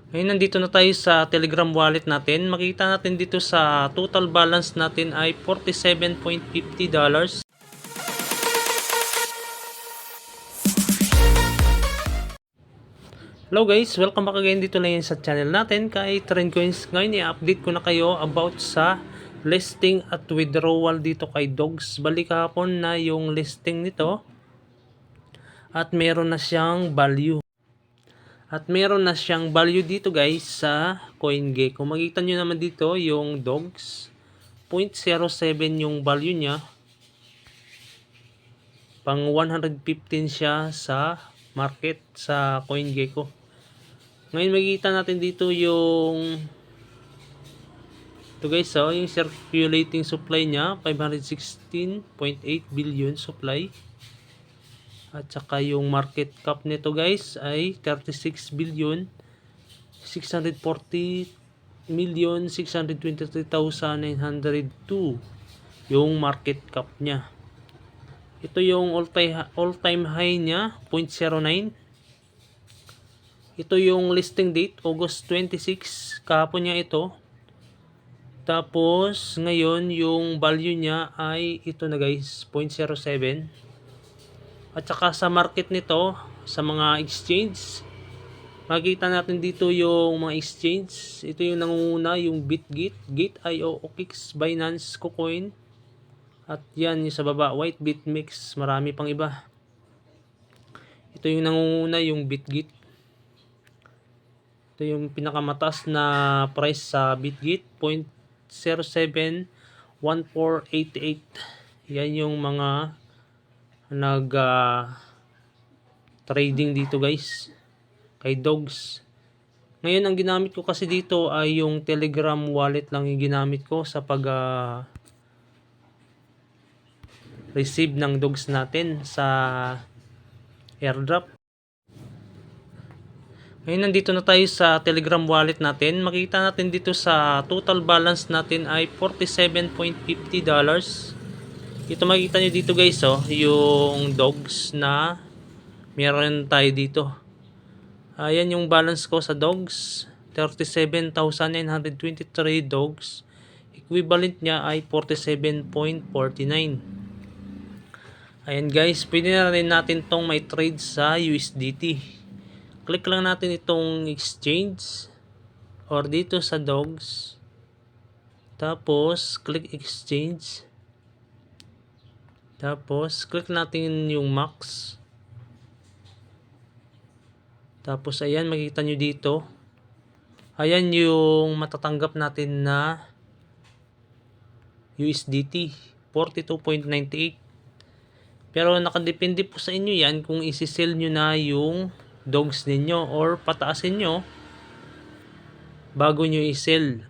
Ngayon nandito na tayo sa Telegram wallet natin. Makita natin dito sa total balance natin ay $47.50. Hello guys, welcome back again dito na yun sa channel natin kay Trend Coins. Ngayon i-update ko na kayo about sa listing at withdrawal dito kay Dogs. Balik kahapon na yung listing nito at meron na siyang value. At meron na siyang value dito guys sa CoinGecko. Makikita nyo naman dito yung Dogs. 0.07 yung value niya. Pang 115 siya sa market sa CoinGecko. Ngayon makikita natin dito yung ito guys, so yung circulating supply niya 516.8 billion supply. At saka yung market cap nito guys ay 36 billion 640 million 623,902 yung market cap niya. Ito yung all-time high niya 0.09. Ito yung listing date August 26, kahapon niya ito. Tapos ngayon yung value niya ay ito na guys 0.07. At saka sa market nito, sa mga exchange, makikita natin dito yung mga exchange. Ito yung nangunguna, yung Bitget, Gate.io, OKX, Binance, KuCoin. At yan yung sa baba, Whitebit Mix, marami pang iba. Ito yung nangunguna, yung Bitget. Ito yung pinakamataas na price sa Bitget, 0.071488. Yan yung mga trading dito guys kay Dogs. Ngayon ang ginamit ko kasi dito ay yung Telegram wallet lang yung ginamit ko sa pag receive ng Dogs natin sa airdrop. Ngayon nandito na tayo sa Telegram wallet natin. Makita natin dito sa total balance natin ay $47.50. Ito makikita nyo dito guys, oh, yung Dogs na meron tayo dito. Ayan yung balance ko sa Dogs, 37,923 Dogs. Equivalent niya ay 47.49. Ayan guys, pwede na rin natin tong may trade sa USDT. Click lang natin itong exchange or dito sa Dogs. Tapos click exchange. Tapos click natin yung max. Tapos ayan, makikita nyo dito. Ayan yung matatanggap natin na USDT 42.98. Pero nakadepende po sa inyo yan kung isi-sell nyo na yung Dogs ninyo or pataasin nyo bago nyo i-sell.